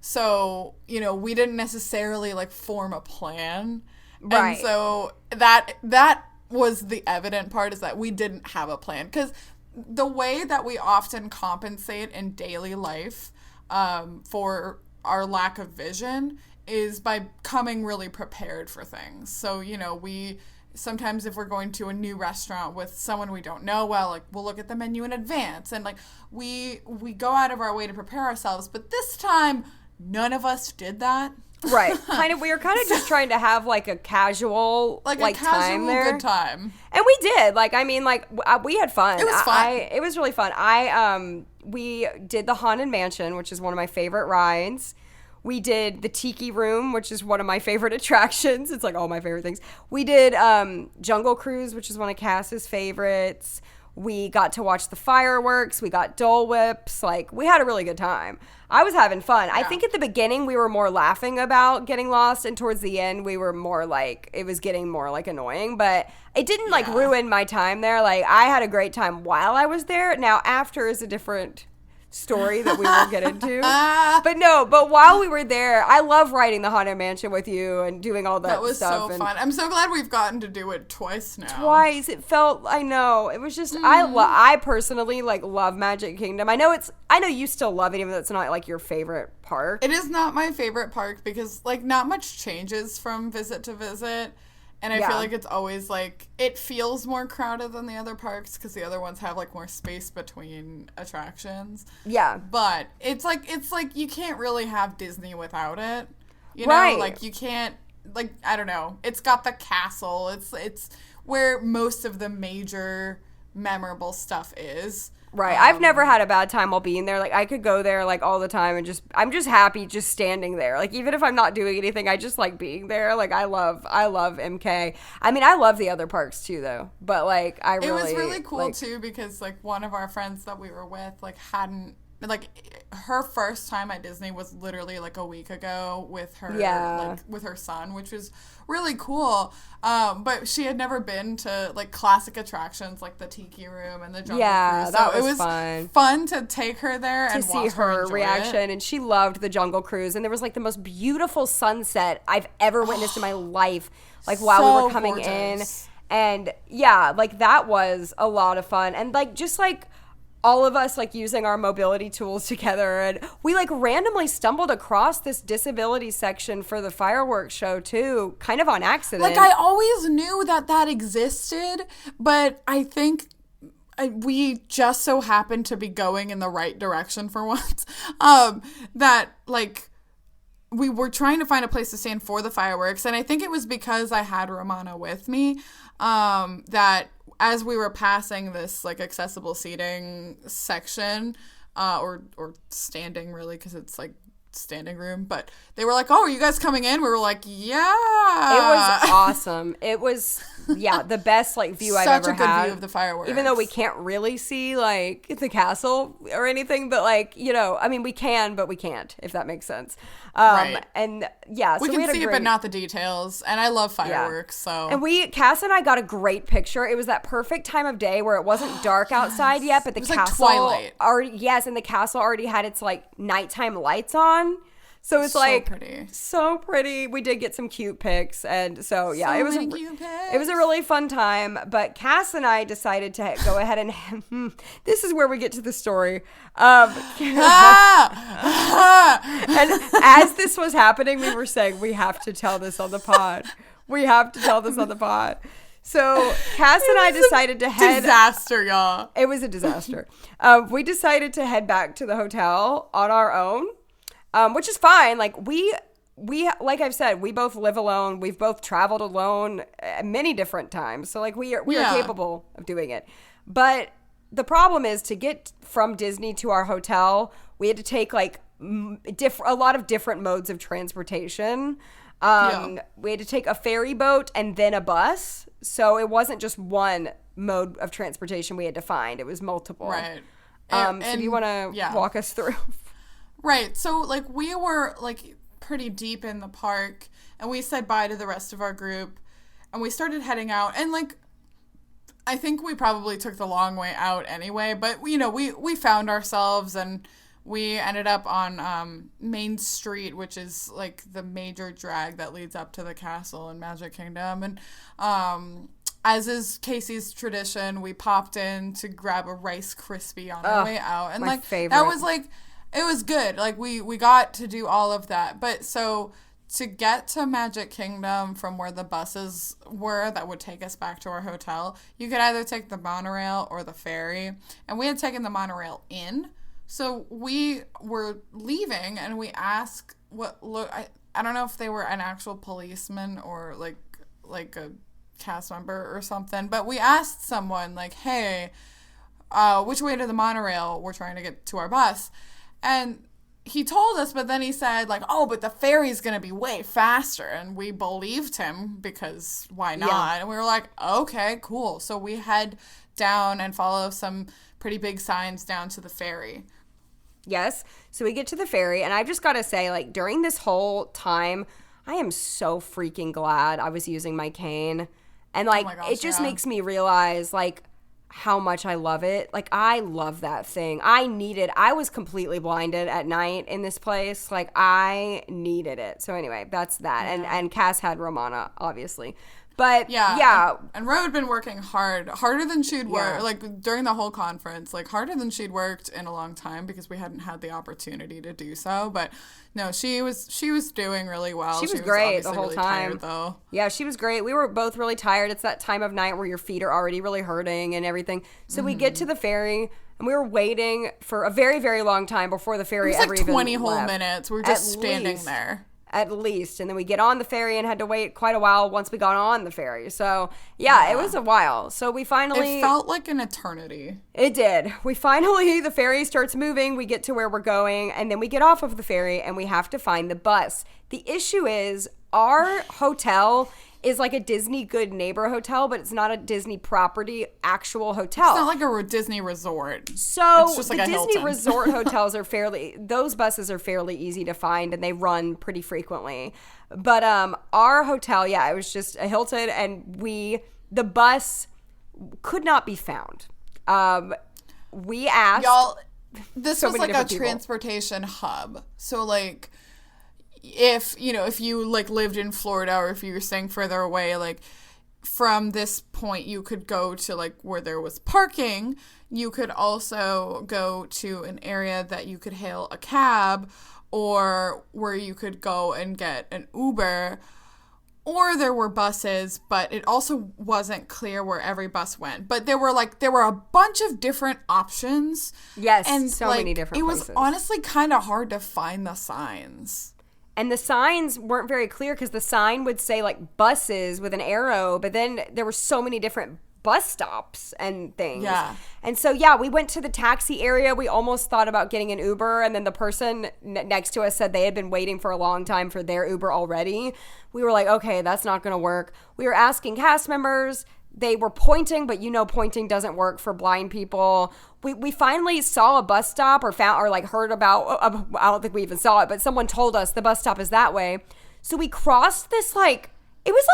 So, you know, we didn't necessarily, like, form a plan. Right. And so that was the evident part, is that we didn't have a plan. Because the way that we often compensate in daily life for our lack of vision is by coming really prepared for things. So, sometimes if we're going to a new restaurant with someone we don't know well, like we'll look at the menu in advance and like we go out of our way to prepare ourselves. But this time, none of us did that. Right. We were kind of just trying to have like a casual, a casual time there. Good time. And we did. We had fun. It was fun. It was really fun. We did the Haunted Mansion, which is one of my favorite rides. We did the Tiki Room, which is one of my favorite attractions. It's like all my favorite things. We did Jungle Cruise, which is one of Cass's favorites. We got to watch the fireworks. We got Dole Whips. Like, we had a really good time. I was having fun. Yeah. I think at the beginning we were more laughing about getting lost, and towards the end we were more like, it was getting more like annoying, but it didn't like ruin my time there. Like, I had a great time while I was there. Now, after is a different story that we will get into. But while we were there, I love riding the Haunted Mansion with you and doing all that stuff. That was so fun. I'm so glad we've gotten to do it twice now. Twice. It felt, I know. It was just, I personally love Magic Kingdom. I know you still love it, even though it's not like your favorite park. It is not my favorite park because not much changes from visit to visit. And I feel like it's always it feels more crowded than the other parks because the other ones have more space between attractions. Yeah. But it's like you can't really have Disney without it. You know, you can't, I don't know. It's got the castle. It's where most of the major memorable stuff is. Right. I've never had a bad time while being there. I could go there all the time and I'm just happy just standing there. Even if I'm not doing anything, I just like being there. I love MK. I mean, I love the other parks too though. But it was really cool too because one of our friends that we were with hadn't her first time at Disney was literally a week ago with her with her son, which was really cool. But she had never been to classic attractions like the Tiki Room and the Jungle Cruise. So that was fun to take her there and see her reaction. And she loved the Jungle Cruise, and there was the most beautiful sunset I've ever witnessed in my life. While we were coming gorgeous. In, and that was a lot of fun, and all of us using our mobility tools together, and we randomly stumbled across this disability section for the fireworks show too, kind of on accident. I always knew that existed, but I think we just so happened to be going in the right direction for once. That we were trying to find a place to stand for the fireworks, and I think it was because I had Romana with me, that as we were passing this accessible seating section, or standing really, because it's standing room, but they were oh, are you guys coming in? We were yeah. It was awesome. It was the best view I've ever had. Such a good view of the fireworks. Even though we can't really see the castle or anything, but I mean, we can, but we can't, if that makes sense. Right. And we can see it, but not the details. And I love fireworks, so. And Cass and I got a great picture. It was that perfect time of day where it wasn't dark outside yet, but the castle twilight. And the castle already had its nighttime lights on. So it's pretty. So pretty. We did get some cute pics, and so it was cute pics. It was a really fun time. But Cass and I decided to go ahead and this is where we get to the story. And as this was happening, we were saying we have to tell this on the pod. We have to tell this on the pod. So Cass and I decided to head. Disaster, y'all. It was a disaster. We decided to head back to the hotel on our own. Which is fine. We like I've said, we both live alone. We've both traveled alone many different times. So we are capable of doing it. But the problem is, to get from Disney to our hotel, we had to take a lot of different modes of transportation. We had to take a ferry boat and then a bus. So it wasn't just one mode of transportation we had to find. It was multiple. Right. So do you want to walk us through? Right. So, we were, pretty deep in the park, and we said bye to the rest of our group, and we started heading out, and, I think we probably took the long way out anyway, but, we found ourselves, and we ended up on Main Street, which is, the major drag that leads up to the castle in Magic Kingdom, and, as is Casey's tradition, we popped in to grab a Rice Krispie on our way out, and, my favorite. That was, it was good. We got to do all of that. But so to get to Magic Kingdom from where the buses were that would take us back to our hotel, you could either take the monorail or the ferry. And we had taken the monorail in. So we were leaving and we asked I don't know if they were an actual policeman or like a cast member or something, but we asked someone like, hey, which way to the monorail? We're trying to get to our bus. And he told us, but then he said like, oh, but the ferry's going to be way faster. And we believed him because why not? Yeah. And we were like, okay, cool. So we head down and follow some pretty big signs down to the ferry. Yes. So we get to the ferry, and I've just got to say, like, during this whole time, I am so freaking glad I was using my cane. And, like, it just makes me realize, like, how much I love it. Like, I love that thing. I was completely blinded at night in this place. Like, I needed it. So anyway, that's that. Yeah. And Cass had Romana, obviously. But yeah. And Ro had been working harder than she'd worked, like during the whole conference, like harder than she'd worked in a long time because we hadn't had the opportunity to do so. But no, she was doing really well. She was great the whole really time. Tired, though. Yeah, she was great. We were both really tired. It's that time of night where your feet are already really hurting and everything. So we get to the ferry and we were waiting for a very, very long time before the ferry ever even left. 20 whole minutes. We were just standing there. At least. And then we get on the ferry and had to wait quite a while once we got on the ferry. So, yeah, it was a while. So we finally... It felt like an eternity. It did. The ferry starts moving. We get to where we're going. And then we get off of the ferry and we have to find the bus. The issue is our hotel is like a Disney Good Neighbor hotel, but it's not a Disney property actual hotel. It's not like a Disney resort. So it's just like the a Disney Hilton. resort hotels are those buses are fairly easy to find and they run pretty frequently. But our hotel, it was just a Hilton, and the bus could not be found. We asked. Y'all, this was like a transportation hub. So like, if you like lived in Florida or if you were staying further away, like from this point you could go to like where there was parking. You could also go to an area that you could hail a cab, or where you could go and get an Uber, or there were buses, but it also wasn't clear where every bus went. But there were a bunch of different options. Yes, and so many different places. It was honestly kind of hard to find the signs. And the signs weren't very clear because the sign would say like buses with an arrow, but then there were so many different bus stops and things. Yeah. And so, we went to the taxi area. We almost thought about getting an Uber, and then the person next to us said they had been waiting for a long time for their Uber already. We were like, okay, that's not going to work. We were asking cast members. They were pointing, but pointing doesn't work for blind people. We finally saw a bus stop or heard about, I don't think we even saw it, but someone told us the bus stop is that way. So we crossed this it was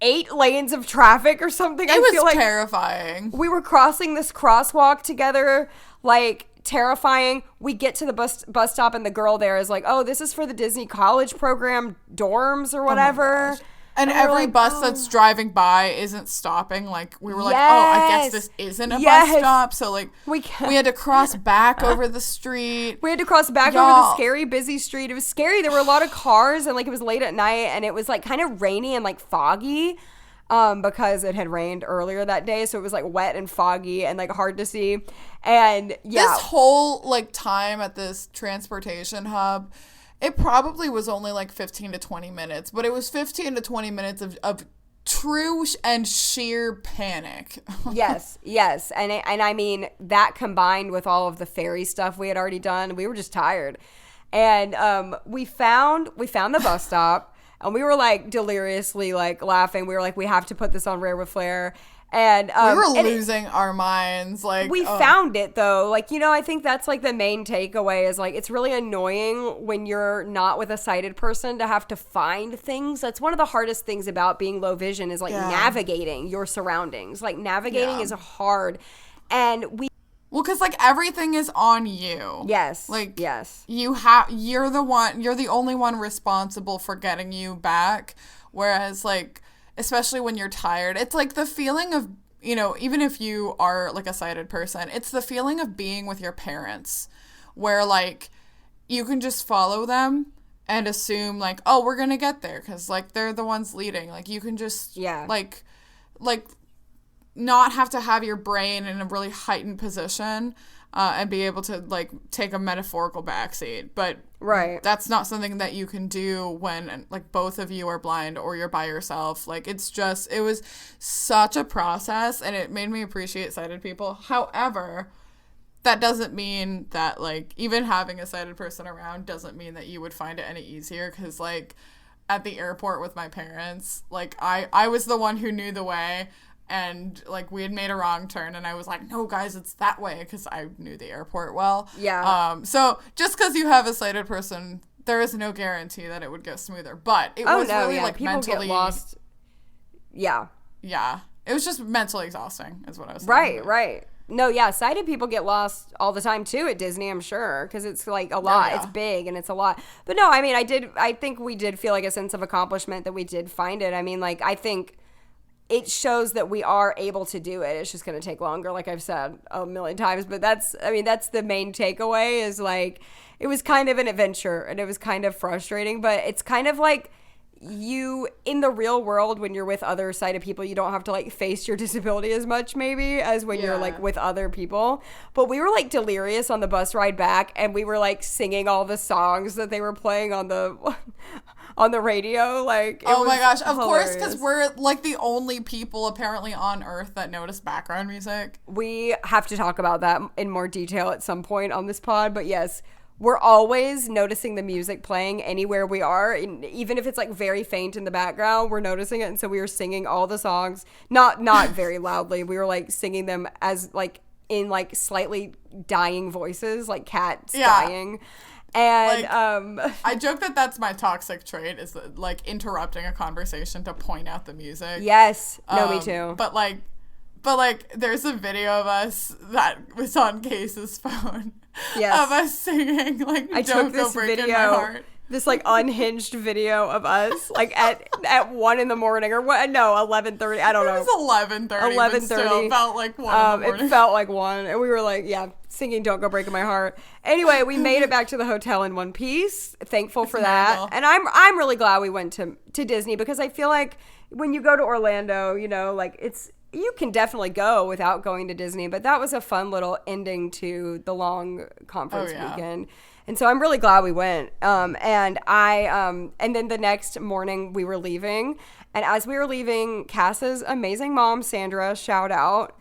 8 lanes of traffic or something. It was terrifying. We were crossing this crosswalk together, terrifying. We get to the bus stop and the girl there is like, oh, this is for the Disney College Program dorms or whatever. Oh, and every bus that's driving by isn't stopping. Like, we were like, I guess this isn't a bus stop. So, we had to cross back over the street. We had to cross back over the scary, busy street. It was scary. There were a lot of cars, and, it was late at night, and it was, kind of rainy and, foggy because it had rained earlier that day. So, it was, wet and foggy and, hard to see. And, This whole, time at this transportation hub, it probably was only 15 to 20 minutes, but it was 15 to 20 minutes of true and sheer panic. Yes. And I mean, that combined with all of the ferry stuff we had already done, we were just tired. And we found the bus stop, and we were deliriously laughing. We were like, we have to put this on Rare with Flair. And we were losing our minds. We found it though. I think that's the main takeaway is it's really annoying when you're not with a sighted person to have to find things. That's one of the hardest things about being low vision is navigating your surroundings. Navigating is hard. And well, because everything is on you. Yes. Yes. You're the only one responsible for getting you back. Whereas especially when you're tired, it's the feeling of, even if you are a sighted person, it's the feeling of being with your parents where you can just follow them and assume like, oh, we're gonna get there because like they're the ones leading. Like you can just like not have to have your brain in a really heightened position and be able to like take a metaphorical backseat. But that's not something that you can do when like both of you are blind or you're by yourself. Like it was such a process, and it made me appreciate sighted people. However, that doesn't mean that, like, even having a sighted person around doesn't mean that you would find it any easier. Because, like, at the airport with my parents, like, I was the one who knew the way. And, like, we had made a wrong turn. And I was like, no, guys, it's that way. Because I knew the airport well. Yeah. So, just because you have a sighted person, there is no guarantee that it would go smoother. But it was really, like, people mentally... get lost. Yeah. Yeah. It was just mentally exhausting, is what I was saying. Right. No, yeah, sighted people get lost all the time too at Disney, I'm sure, because it's like a lot. It's big and it's a lot. But no, I mean, I think we did feel like a sense of accomplishment that we did find it. I mean, like, I think it shows that we are able to do it. It's just going to take longer, like I've said a million times. But that's the main takeaway is like, it was kind of an adventure and it was kind of frustrating, but it's kind of like, you in the real world when you're with other sighted people, you don't have to like face your disability as much maybe as when you're like with other people. But we were like delirious on the bus ride back, and we were like singing all the songs that they were playing on the radio. Like, oh my gosh, of course, because we're like the only people apparently on Earth that notice background music. We have to talk about that in more detail at some point on this pod, but yes, we're always noticing the music playing anywhere we are. And even if it's like very faint in the background, we're noticing it. And so we were singing all the songs, not very loudly. We were like singing them as like in like slightly dying voices, like cats dying. And like, I joke that that's my toxic trait, is like interrupting a conversation to point out the music. Yes. No, me too. But there's a video of us that was on Case's phone. Yes. Of us singing, like, I Don't took this Go Breaking video, My Heart. this like unhinged video of us like at 1 a.m. or what? No, 11:30. I don't know. It was 11:30. 11:30. Still felt like 1 in the morning. It felt like 1, and we were like, singing "Don't Go Breaking My Heart." Anyway, we made it back to the hotel in one piece. Thankful for that, and I'm really glad we went to Disney, because I feel like when you go to Orlando, you know, like you can definitely go without going to Disney, but that was a fun little ending to the long conference weekend. And so I'm really glad we went. And then the next morning we were leaving. And as we were leaving, Cass's amazing mom, Sandra, shout out,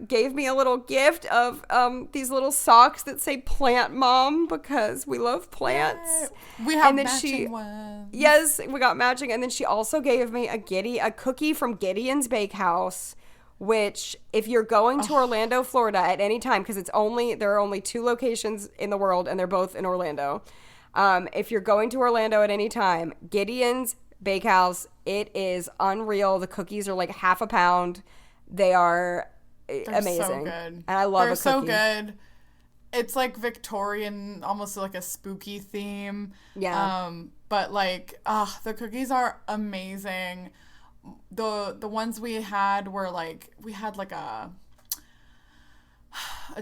gave me a little gift of these little socks that say "Plant Mom," because we love plants. We have matching ones. Yes, we got matching. And then she also gave me a cookie from Gideon's Bakehouse, which if you're going to Orlando, Florida at any time, because there are only 2 locations in the world and they're both in Orlando. If you're going to Orlando at any time, Gideon's Bakehouse, it is unreal. The cookies are like half a pound. They're amazing. So good. And I love a cookie. They're so good. It's like Victorian, almost like a spooky theme. Yeah. But like, the cookies are amazing. The ones we had were like, we had like a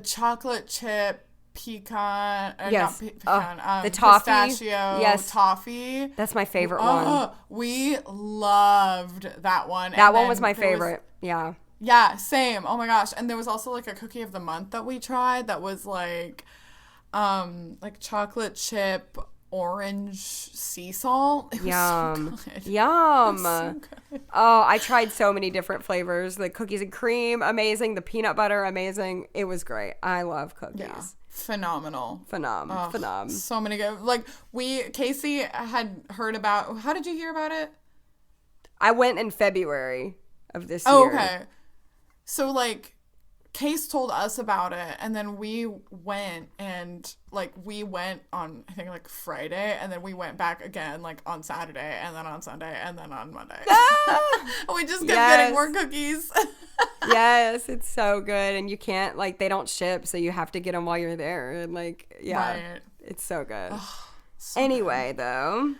chocolate chip pecan. Yes. Not pecan. The toffee. Pistachio toffee. That's my favorite one. We loved that one. That one was my favorite. Yeah. Yeah, same. Oh my gosh. And there was also like a cookie of the month that we tried that was like chocolate chip orange sea salt. It was Yum. so good. Yum. It was so good. Oh, I tried so many different flavors. The cookies and cream, amazing. The peanut butter, amazing. It was great. I love cookies. Yeah. Phenomenal. Phenom. So many good. Like, Casey had heard about, how did you hear about it? I went in February of this year. Oh, okay. So, like, Case told us about it, and then we went, and, like, we went on, I think, like, Friday, and then we went back again, like, on Saturday, and then on Sunday, and then on Monday. We just kept getting more cookies. Yes, it's so good, and you can't, like, they don't ship, so you have to get them while you're there, and, like, right. It's so good. Oh, so anyway, good. Though,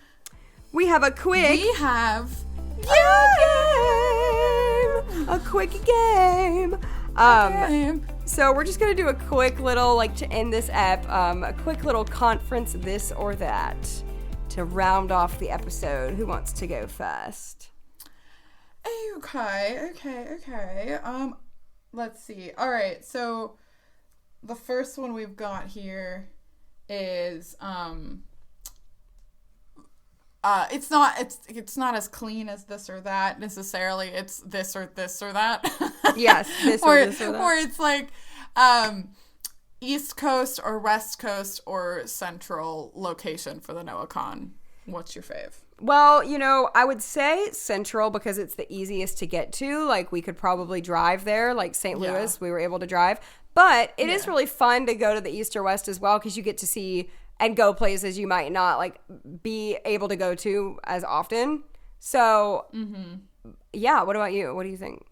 we have a quick... We have... A quick game. So we're just gonna do a quick little, like, to end this ep, a quick little conference this or that to round off the episode. Who wants to go first? Okay. Let's see. All right, so the first one we've got here is it's not as clean as this or that necessarily. It's this or that. Yes, this or this or that. Or it's like East Coast or West Coast or Central location for the NoahCon. What's your fave? Well, I would say Central because it's the easiest to get to. Like, we could probably drive there. Like, St. Louis, we were able to drive. But it is really fun to go to the East or West as well because you get to see and go places you might not, like, be able to go to as often. So, yeah, what about you? What do you think?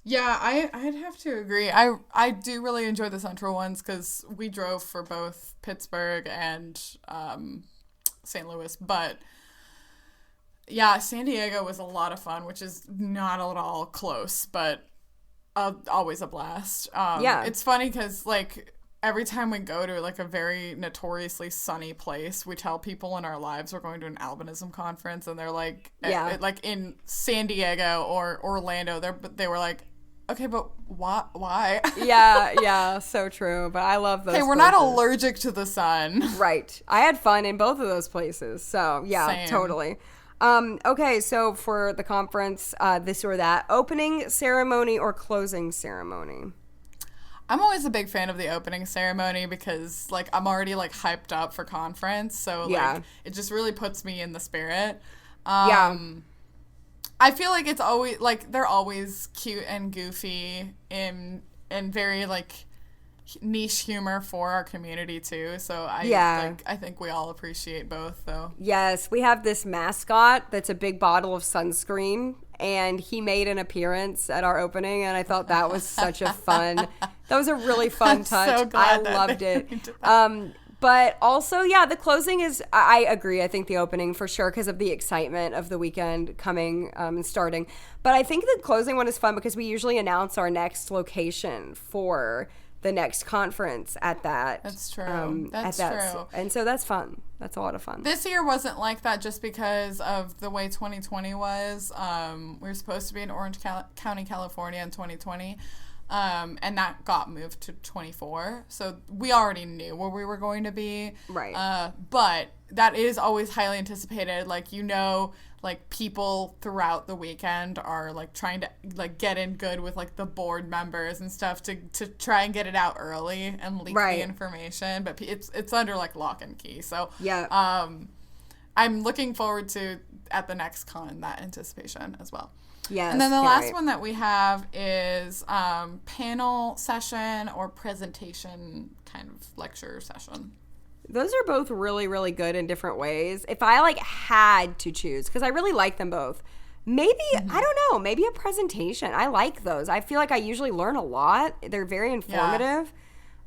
Yeah, I'd have to agree. I do really enjoy the Central ones because we drove for both Pittsburgh and St. Louis, but yeah, San Diego was a lot of fun, which is not at all close, but always a blast. It's funny because like every time we go to like a very notoriously sunny place, we tell people in our lives we're going to an albinism conference, and they're like, like in San Diego or Orlando, they were like, okay, but why? Yeah, so true. But I love those. Okay, we're not allergic to the sun. Right. I had fun in both of those places. So, yeah, Same. Totally. Okay, so for the conference, this or that, opening ceremony or closing ceremony? I'm always a big fan of the opening ceremony because, like, I'm already, like, hyped up for conference. So, like, it just really puts me in the spirit. I feel like it's always, like, they're always cute and goofy and very, like, niche humor for our community, too. So, I think we all appreciate both, though. Yes, we have this mascot that's a big bottle of sunscreen, and he made an appearance at our opening, and I thought that was such a fun, that was a really fun touch. So glad I loved it. But also, the closing is, I agree, I think the opening for sure because of the excitement of the weekend coming and starting. But I think the closing one is fun because we usually announce our next location for the next conference at that. That's true. That's true. And so that's fun. That's a lot of fun. This year wasn't like that just because of the way 2020 was. We were supposed to be in Orange County, California in 2020. And that got moved to 24. So we already knew where we were going to be. Right. But that is always highly anticipated. Like, like people throughout the weekend are like trying to like get in good with like the board members and stuff to try and get it out early and leak the information. But it's under like lock and key. So I'm looking forward to at the next con that anticipation as well. Yes, and then the last one that we have is panel session or presentation kind of lecture session. Those are both really, really good in different ways. If I like had to choose, because I really like them both, maybe, I don't know, maybe a presentation. I like those. I feel like I usually learn a lot. They're very informative.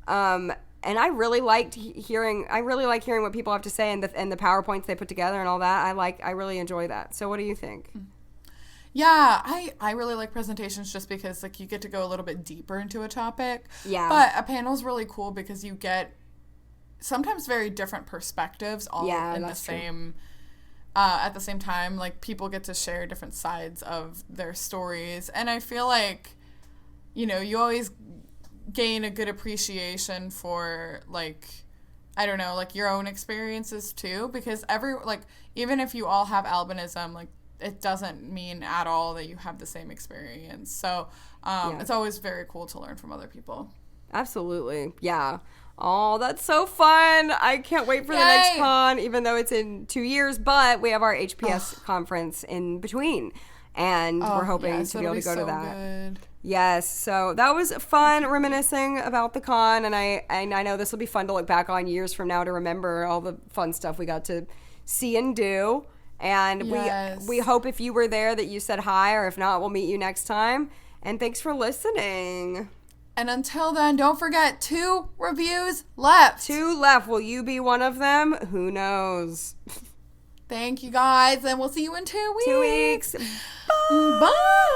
And I really like hearing what people have to say and the PowerPoints they put together and all that. I really enjoy that. So what do you think? Yeah, I really like presentations just because like you get to go a little bit deeper into a topic. Yeah. But a panel's really cool because you get sometimes very different perspectives all in the same at the same time. Like people get to share different sides of their stories, and I feel like you always gain a good appreciation for like I don't know, like your own experiences too, because even if you all have albinism, like it doesn't mean at all that you have the same experience. So it's always very cool to learn from other people. Absolutely. Yeah. Oh, that's so fun. I can't wait for the next con, even though it's in 2 years, but we have our HPS conference in between, and we're hoping to be able to go to that. Good. Yes. So that was fun reminiscing about the con, and I know this will be fun to look back on years from now to remember all the fun stuff we got to see and do. And we hope if you were there that you said hi, or if not, we'll meet you next time. And thanks for listening. And until then, don't forget 2 reviews left. 2 left. Will you be one of them? Who knows? Thank you guys, and we'll see you in 2 weeks. 2 weeks. Bye.